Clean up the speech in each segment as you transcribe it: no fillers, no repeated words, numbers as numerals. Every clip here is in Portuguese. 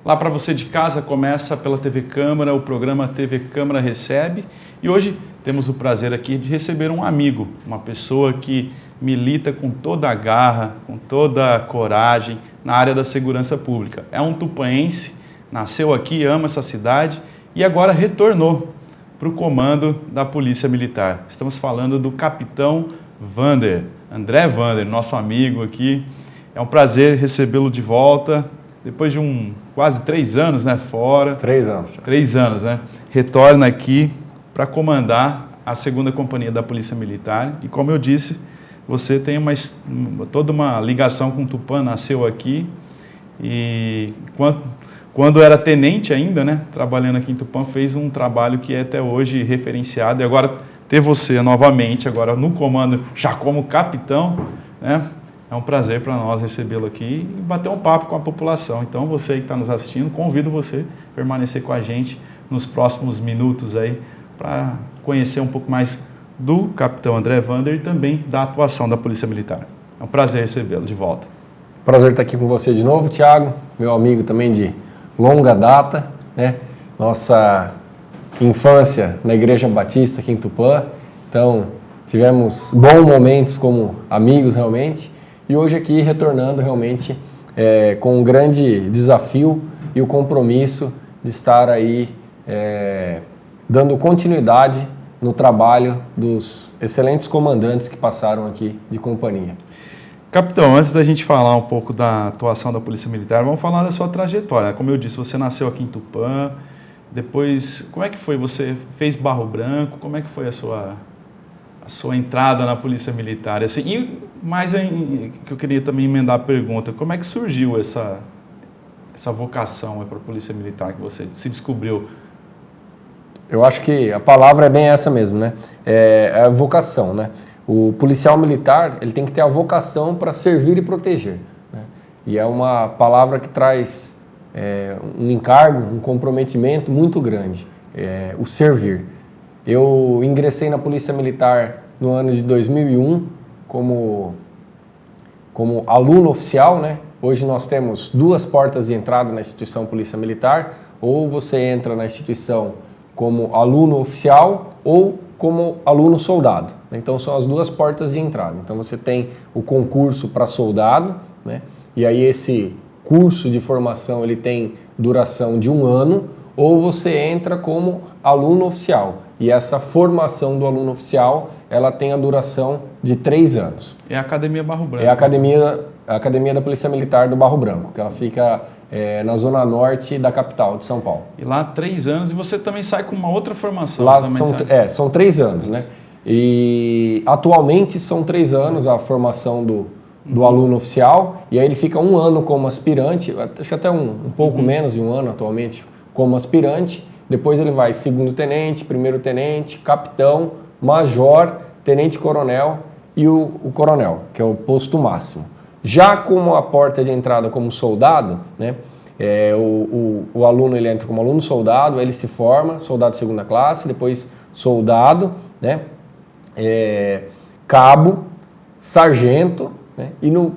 Lá para você de casa, começa pela TV Câmara, o programa TV Câmara Recebe. E hoje temos o prazer aqui de receber um amigo, uma pessoa que milita com toda a garra, com toda a coragem na área da segurança pública. É um tupanense, nasceu aqui, ama essa cidade e agora retornou para o comando da Polícia Militar. Estamos falando do capitão Wander, André Wander, nosso amigo aqui. É um prazer recebê-lo de volta, depois de quase 3 anos, né, fora. 3 anos. 3 anos, né? Retorna aqui para comandar a 2ª Companhia da Polícia Militar. E como eu disse, você tem toda uma ligação com Tupã, nasceu aqui. E quando era tenente ainda, né, trabalhando aqui em Tupã, fez um trabalho que é até hoje referenciado. E agora ter você novamente, agora no comando, já como capitão, né? É um prazer para nós recebê-lo aqui e bater um papo com a população. Então, você que está nos assistindo, convido você a permanecer com a gente nos próximos minutos aí para conhecer um pouco mais do capitão André Wander e também da atuação da Polícia Militar. É um prazer recebê-lo de volta. Prazer estar aqui com você de novo, Thiago, meu amigo também de longa data, né? Nossa infância na Igreja Batista aqui em Tupã. Então, tivemos bons momentos como amigos realmente. E hoje aqui retornando realmente com um grande desafio e o compromisso de estar aí dando continuidade no trabalho dos excelentes comandantes que passaram aqui de companhia. Capitão, antes da gente falar um pouco da atuação da Polícia Militar, vamos falar da sua trajetória. Como eu disse, você nasceu aqui em Tupã, depois, como é que foi? Você fez Barro Branco, como é que foi a sua entrada na Polícia Militar? Assim, e mais que eu queria também emendar a pergunta, como é que surgiu essa vocação para a Polícia Militar que você se descobriu? Eu acho que a palavra é bem essa mesmo, né? É a vocação, né? O policial militar, ele tem que ter a vocação para servir e proteger, né? E é uma palavra que traz um encargo, um comprometimento muito grande, o servir. Eu ingressei na Polícia Militar no ano de 2001 como aluno oficial, né? Hoje nós temos 2 portas de entrada na instituição Polícia Militar, ou você entra na instituição como aluno oficial ou como aluno soldado. Então são as 2 portas de entrada. Então você tem o concurso para soldado, né? E aí esse curso de formação ele tem duração de 1 ano, ou você entra como aluno oficial. E essa formação do aluno oficial, ela tem a duração de 3 anos. É a Academia Barro Branco. É a Academia da Polícia Militar do Barro Branco, que ela fica na zona norte da capital de São Paulo. E lá 3 anos, e você também sai com uma outra formação. Lá também, são 3 anos, né? E atualmente são 3 anos a formação do aluno oficial, e aí ele fica 1 ano como aspirante, acho que até um pouco menos de 1 ano atualmente como aspirante. Depois ele vai 2º tenente, 1º tenente, capitão, major, tenente-coronel e o coronel, que é o posto máximo. Já como a porta de entrada como soldado, né, o aluno ele entra como aluno soldado, aí ele se forma, soldado de 2ª classe, depois soldado, né, cabo, sargento, né, e no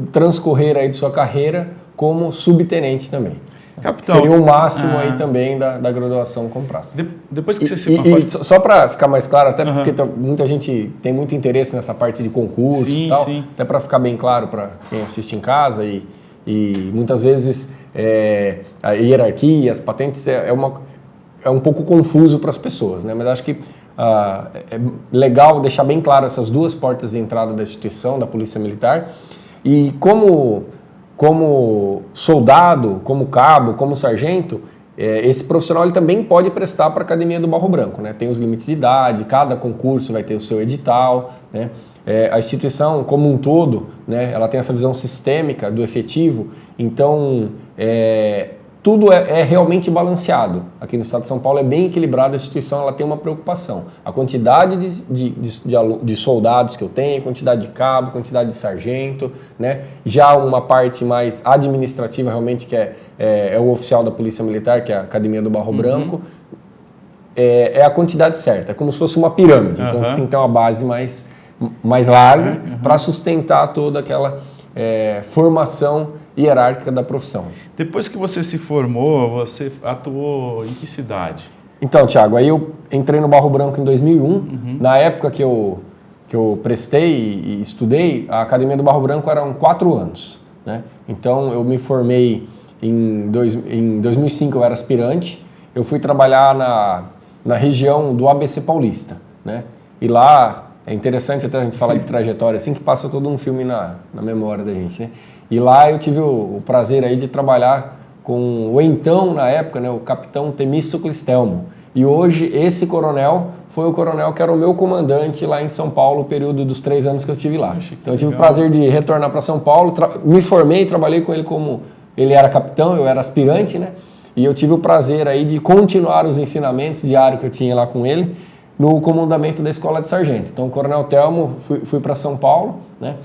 transcorrer aí de sua carreira como subtenente também. Capitão, seria o máximo aí também da graduação como praça. Depois que você só para ficar mais claro, até porque muita gente tem muito interesse nessa parte de concurso e tal, até para ficar bem claro para quem assiste em casa e muitas vezes a hierarquia, as patentes é um pouco confuso para as pessoas, né? Mas acho que é legal deixar bem claro essas 2 portas de entrada da instituição, da Polícia Militar, e como soldado, como cabo, como sargento, esse profissional ele também pode prestar para a Academia do Barro Branco, né? Tem os limites de idade, cada concurso vai ter o seu edital, né? A instituição como um todo, né, ela tem essa visão sistêmica do efetivo, então tudo é realmente balanceado. Aqui no estado de São Paulo é bem equilibrado, a instituição ela tem uma preocupação. A quantidade de soldados que eu tenho, quantidade de cabo, quantidade de sargento, né? Já uma parte mais administrativa realmente que é o oficial da Polícia Militar, que é a Academia do Barro Branco, é a quantidade certa, é como se fosse uma pirâmide. Então você tem que ter uma base mais larga para sustentar toda aquela formação hierárquica da profissão. Depois que você se formou, você atuou em que cidade? Então, Thiago, aí eu entrei no Barro Branco em 2001. Na época que eu prestei e estudei, a Academia do Barro Branco eram 4 anos, né? Então, eu me formei em 2005, eu era aspirante. Eu fui trabalhar na região do ABC Paulista, né? E lá, é interessante até a gente falar de trajetória, assim que passa todo um filme na memória da gente, né? E lá eu tive o prazer aí de trabalhar com o então, na época, né, o capitão Temístocles Telmo. E hoje, esse coronel foi o coronel que era o meu comandante lá em São Paulo, o período dos 3 anos que eu estive lá. Então eu tive o prazer de retornar para São Paulo, me formei, trabalhei com ele como... Ele era capitão, eu era aspirante, né? E eu tive o prazer aí de continuar os ensinamentos diários que eu tinha lá com ele no comandamento da Escola de Sargento. Então, o coronel Telmo, fui para São Paulo, né?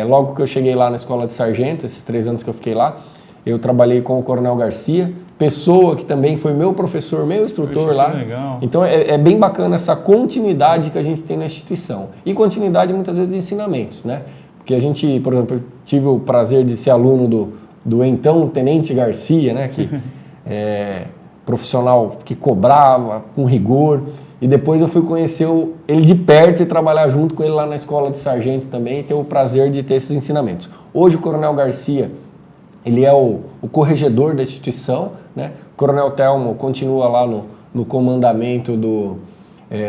Logo que eu cheguei lá na Escola de Sargento, esses 3 anos que eu fiquei lá, eu trabalhei com o Coronel Garcia, pessoa que também foi meu professor, meu instrutor lá. Legal. Então é bem bacana essa continuidade que a gente tem na instituição. E continuidade muitas vezes de ensinamentos, né? Porque a gente, por exemplo, eu tive o prazer de ser aluno do então Tenente Garcia, né? Que profissional que cobrava com rigor. E depois eu fui conhecer ele de perto e trabalhar junto com ele lá na Escola de Sargento também e ter o prazer de ter esses ensinamentos. Hoje o Coronel Garcia, ele é o corregedor da instituição, né? O Coronel Telmo continua lá no comandamento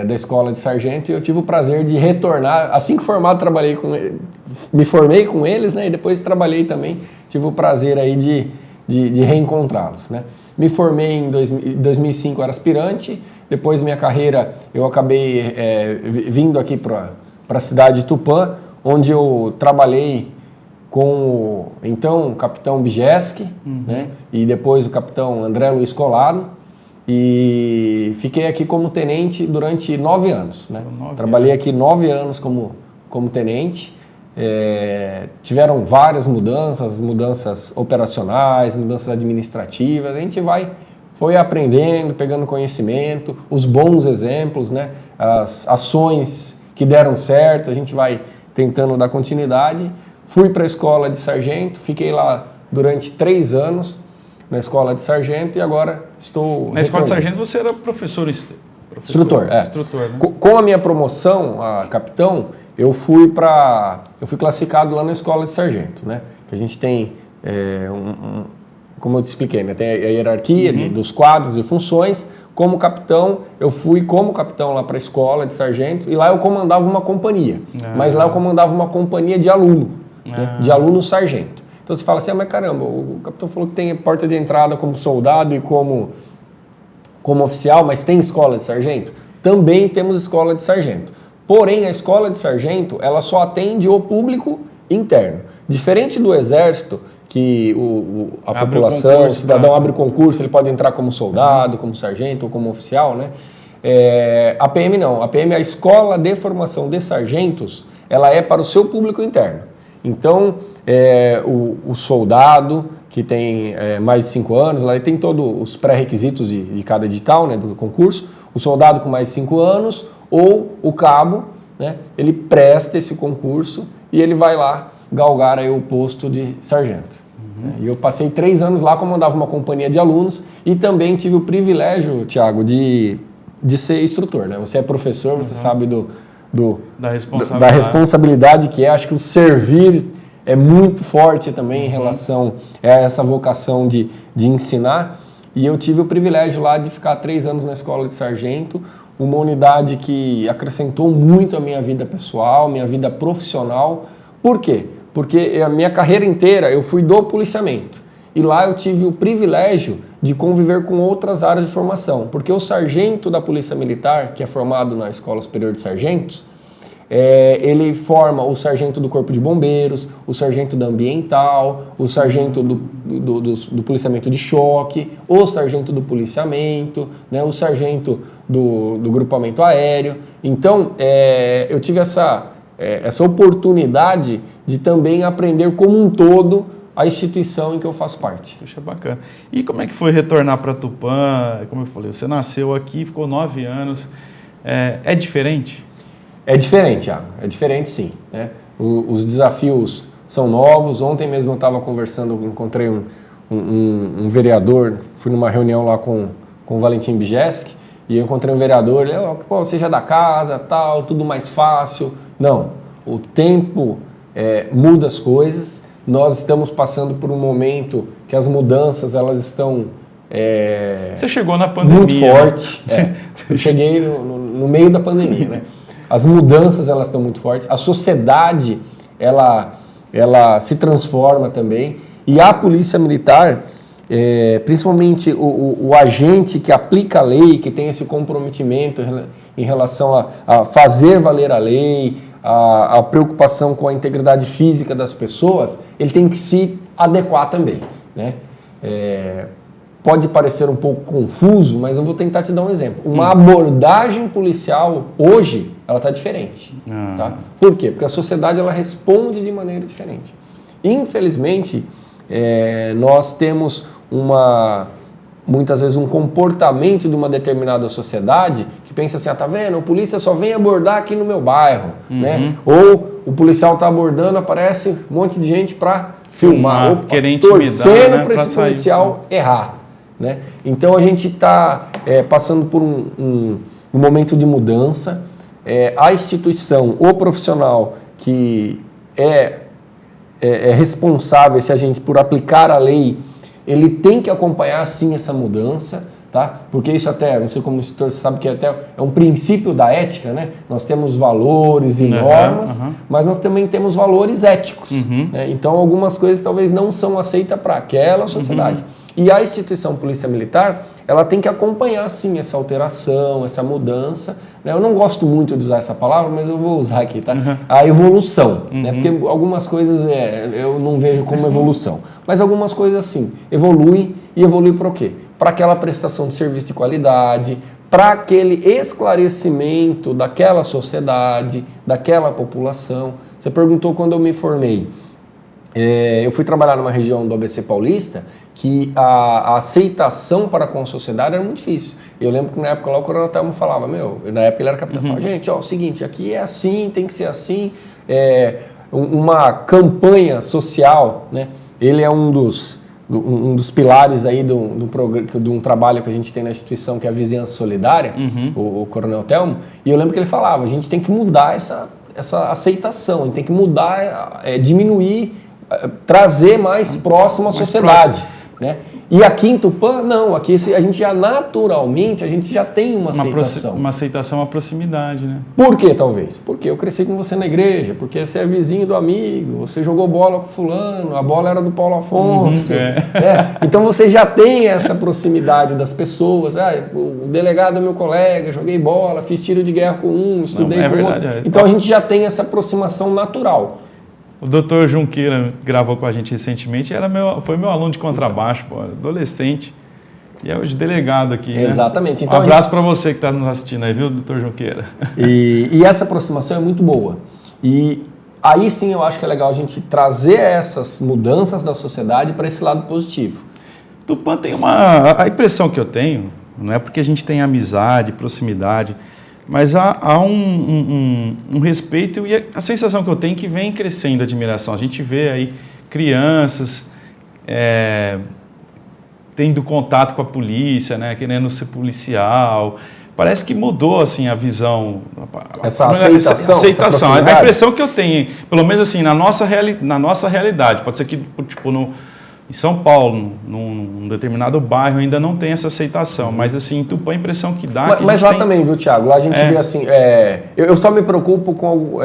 da Escola de Sargento e eu tive o prazer de retornar. Assim que formado, trabalhei com ele, me formei com eles, né? E depois trabalhei também, tive o prazer aí de reencontrá-los, né? Me formei em 2005, era aspirante. Depois minha carreira, eu acabei vindo aqui para a cidade de Tupã, onde eu trabalhei com o capitão Bijeski, né? E depois o capitão André Luiz Colado, e fiquei aqui como tenente durante 9 anos, né? Trabalhei aqui 9 anos como tenente. Tiveram várias mudanças operacionais, mudanças administrativas. A gente foi aprendendo, pegando conhecimento, os bons exemplos, né? As ações que deram certo, a gente vai tentando dar continuidade. Fui para a Escola de Sargento, fiquei lá durante 3 anos na Escola de Sargento e agora estou... Na Escola de Sargento você era professor instrutor, instrutor, né? Com a minha promoção a capitão, eu fui classificado lá na Escola de Sargento, né? Que a gente tem, como eu te expliquei, né? Tem a hierarquia dos quadros e funções. Como capitão, eu fui como capitão lá para a Escola de Sargento e lá eu comandava uma companhia. Mas lá eu comandava uma companhia de aluno, né? De aluno sargento. Então você fala assim, mas caramba, o capitão falou que tem porta de entrada como soldado e como oficial, mas tem escola de sargento? Também temos escola de sargento. Porém, a escola de sargento, ela só atende o público interno. Diferente do Exército, que a população, o cidadão abre concurso, ele pode entrar como soldado, como sargento ou como oficial, né? A PM não. A PM, a Escola de Formação de Sargentos, ela é para o seu público interno. Então, o soldado que tem mais de 5 anos, lá tem todos os pré-requisitos de cada edital, né, do concurso. O soldado com mais de 5 anos ou o cabo, né, ele presta esse concurso e ele vai lá galgar aí o posto de sargento. E eu passei 3 anos lá, comandava uma companhia de alunos e também tive o privilégio, Thiago, de ser instrutor, né? Você é professor, você sabe da responsabilidade que é. Acho que o servir é muito forte também em relação a essa vocação de ensinar. E eu tive o privilégio lá de ficar 3 anos na Escola de Sargento, uma unidade que acrescentou muito a minha vida pessoal, minha vida profissional. Por quê? Porque a minha carreira inteira eu fui do policiamento. E lá eu tive o privilégio de conviver com outras áreas de formação. Porque o sargento da Polícia Militar, que é formado na Escola Superior de Sargentos, ele forma o sargento do Corpo de Bombeiros, o sargento da Ambiental, o sargento do policiamento de choque, o sargento do policiamento, né, o sargento do grupamento aéreo. Então, eu tive essa oportunidade de também aprender como um todo a instituição em que eu faço parte. Puxa, bacana. E como é que foi retornar para Tupã? Como eu falei, você nasceu aqui, ficou 9 anos. É diferente? É diferente, Thiago. É diferente, sim, né? Os desafios são novos. Ontem mesmo eu estava conversando, encontrei um vereador, fui numa reunião lá com o Valentim Bijeski, e eu encontrei um vereador, ele, pô, seja da casa, tal, tudo mais fácil. Não, o tempo muda as coisas, nós estamos passando por um momento que as mudanças, elas estão... Você chegou na pandemia. Muito forte. Eu cheguei no meio da pandemia, né? As mudanças, elas estão muito fortes, a sociedade, ela se transforma também, e a Polícia Militar... principalmente o agente que aplica a lei, que tem esse comprometimento em relação a fazer valer a lei, a preocupação com a integridade física das pessoas, ele tem que se adequar também, né? Pode parecer um pouco confuso, mas eu vou tentar te dar um exemplo. Uma abordagem policial hoje, ela está diferente. Tá? Por quê? Porque a sociedade ela responde de maneira diferente. Infelizmente, nós temos muitas vezes um comportamento de uma determinada sociedade que pensa assim, tá vendo, o polícia só vem abordar aqui no meu bairro, né? Ou o policial está abordando, aparece um monte de gente para filmar, ou torcendo para esse policial errar, né? Então a gente está passando por um momento de mudança, a instituição, o profissional que é responsável, esse agente, por aplicar a lei, ele tem que acompanhar sim essa mudança, tá? Porque isso até, você como instrutor, você sabe que até é um princípio da ética, né? Nós temos valores e normas, mas nós também temos valores éticos, né? Então algumas coisas talvez não são aceitas para aquela sociedade. E a instituição Polícia Militar, ela tem que acompanhar sim essa alteração, essa mudança, né? Eu não gosto muito de usar essa palavra, mas eu vou usar aqui, tá? A evolução, né? Porque algumas coisas eu não vejo como evolução, mas algumas coisas sim, evolui para o quê? Para aquela prestação de serviço de qualidade, para aquele esclarecimento daquela sociedade, daquela população. Você perguntou quando eu me formei. Eu fui trabalhar numa região do ABC Paulista que a aceitação para com a sociedade era muito difícil. Eu lembro que na época lá o Coronel Telmo falava, na época ele era capitão, falava, gente, o seguinte, aqui é assim, tem que ser assim, uma campanha social, né? Ele é um dos pilares aí de um trabalho que a gente tem na instituição, que é a Vizinhança Solidária, o Coronel Telmo, e eu lembro que ele falava, a gente tem que mudar essa aceitação, a gente tem que mudar, diminuir, trazer mais próximo à sociedade, né? E aqui em Tupã, não, aqui a gente já naturalmente, a gente já tem uma aceitação. Uma aceitação, uma proximidade, né? Por quê, talvez? Porque eu cresci com você na igreja, porque você é vizinho do amigo, você jogou bola com fulano, a bola era do Paulo Afonso. Então você já tem essa proximidade das pessoas. O delegado é meu colega, joguei bola, fiz tiro de guerra com um, estudei com outro. Então a gente já tem essa aproximação natural. O doutor Junqueira gravou com a gente recentemente, foi meu aluno de contrabaixo, adolescente, e é hoje delegado aqui, né? Exatamente. Então, um abraço para você que está nos assistindo aí, viu, doutor Junqueira? E essa aproximação é muito boa. E aí sim eu acho que é legal a gente trazer essas mudanças da sociedade para esse lado positivo. Tupã tem a impressão que eu tenho, não é porque a gente tem amizade, proximidade, mas há um respeito e a sensação que eu tenho que vem crescendo a admiração. A gente vê aí crianças tendo contato com a polícia, né, querendo ser policial. Parece que mudou assim, a visão. Essa aceitação. A impressão que eu tenho, pelo menos assim, na nossa realidade, pode ser que em São Paulo, num determinado bairro, ainda não tem essa aceitação. Mas, assim, em Tupã, a impressão que dá... Mas lá também, viu, Thiago? Lá a gente vê assim... eu só me preocupo com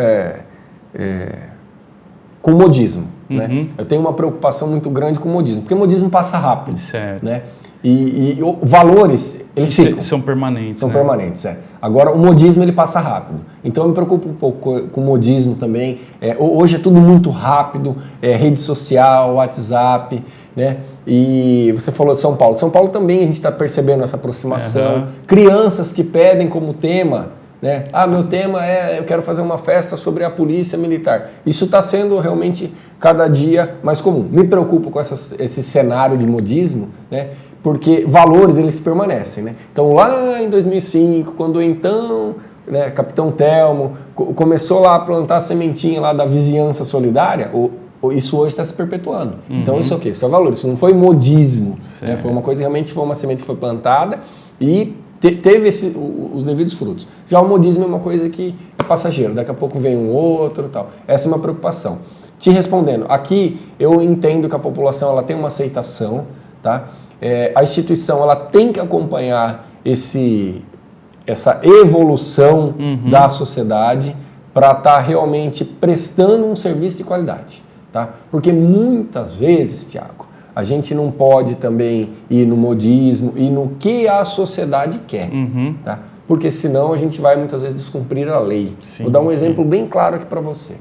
o modismo. Né? Eu tenho uma preocupação muito grande com o modismo. Porque o modismo passa rápido. Certo. Né? E valores, eles ficam. São permanentes. São permanentes, Agora, o modismo, ele passa rápido. Então, eu me preocupo um pouco com o modismo também. Hoje é tudo muito rápido, rede social, WhatsApp, né? E você falou de São Paulo. São Paulo também a gente está percebendo essa aproximação. Crianças que pedem como tema, né? Meu tema eu quero fazer uma festa sobre a polícia militar. Isso está sendo realmente cada dia mais comum. Me preocupo com esse cenário de modismo, né? Porque valores, eles permanecem, né? Então, lá em 2005, quando então, Capitão Telmo começou lá a plantar a sementinha lá da vizinhança solidária, isso hoje está se perpetuando. Então isso é o quê? Isso é valor, isso não foi modismo, né? Foi uma coisa que realmente foi uma semente que foi plantada e teve os devidos frutos. Já o modismo é uma coisa que é passageiro, daqui a pouco vem um outro e tal. Essa é uma preocupação. Te respondendo, aqui eu entendo que a população ela tem uma aceitação, tá? A instituição ela tem que acompanhar essa evolução da sociedade para estar realmente prestando um serviço de qualidade, tá? Porque muitas vezes, Tiago, a gente não pode também ir no modismo e no que a sociedade quer, tá? Porque senão a gente vai muitas vezes descumprir a lei. Sim, vou dar um exemplo bem claro aqui para você.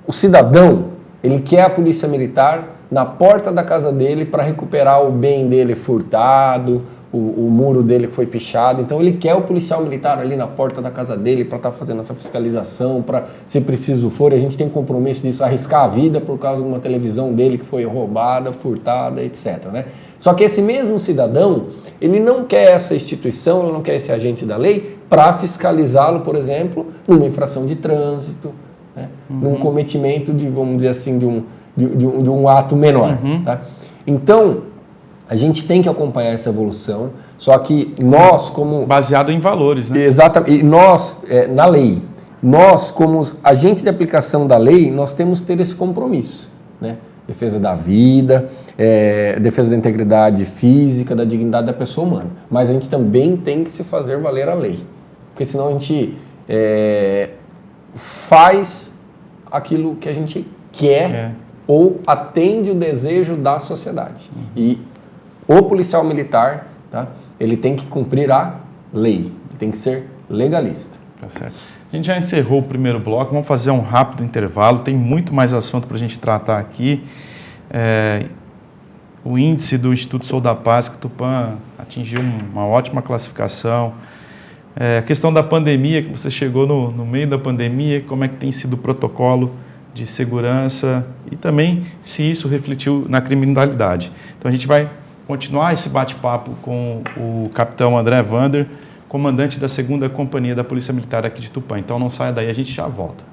O cidadão, ele quer a polícia militar na porta da casa dele para recuperar o bem dele furtado, o muro dele que foi pichado. Então ele quer o policial militar ali na porta da casa dele para estar fazendo essa fiscalização, para, se preciso for, a gente tem compromisso disso, arriscar a vida por causa de uma televisão dele que foi roubada, furtada, etc. Né? Só que esse mesmo cidadão, ele não quer essa instituição, ele não quer esse agente da lei para fiscalizá-lo, por exemplo, numa infração de trânsito, né? Num cometimento de, vamos dizer assim, de um ato menor. Tá? Então, a gente tem que acompanhar essa evolução, só que nós como... Baseado em valores, né? Exatamente. E nós, na lei, nós como agentes de aplicação da lei, nós temos que ter esse compromisso, né? Defesa da vida, defesa da integridade física, da dignidade da pessoa humana. Mas a gente também tem que se fazer valer a lei, porque senão a gente faz aquilo que a gente quer ou atende o desejo da sociedade. E o policial militar, tá, ele tem que cumprir a lei, ele tem que ser legalista. Tá certo. A gente já encerrou o primeiro bloco, vamos fazer um rápido intervalo, tem muito mais assunto para a gente tratar aqui. O índice do Instituto Sou da Paz, que o Tupã atingiu uma ótima classificação. A questão da pandemia, que você chegou no meio da pandemia, como é que tem sido o protocolo de segurança e também se isso refletiu na criminalidade. Então a gente vai continuar esse bate-papo com o capitão André Vander, comandante da 2ª Companhia da Polícia Militar aqui de Tupã. Então não saia daí, a gente já volta.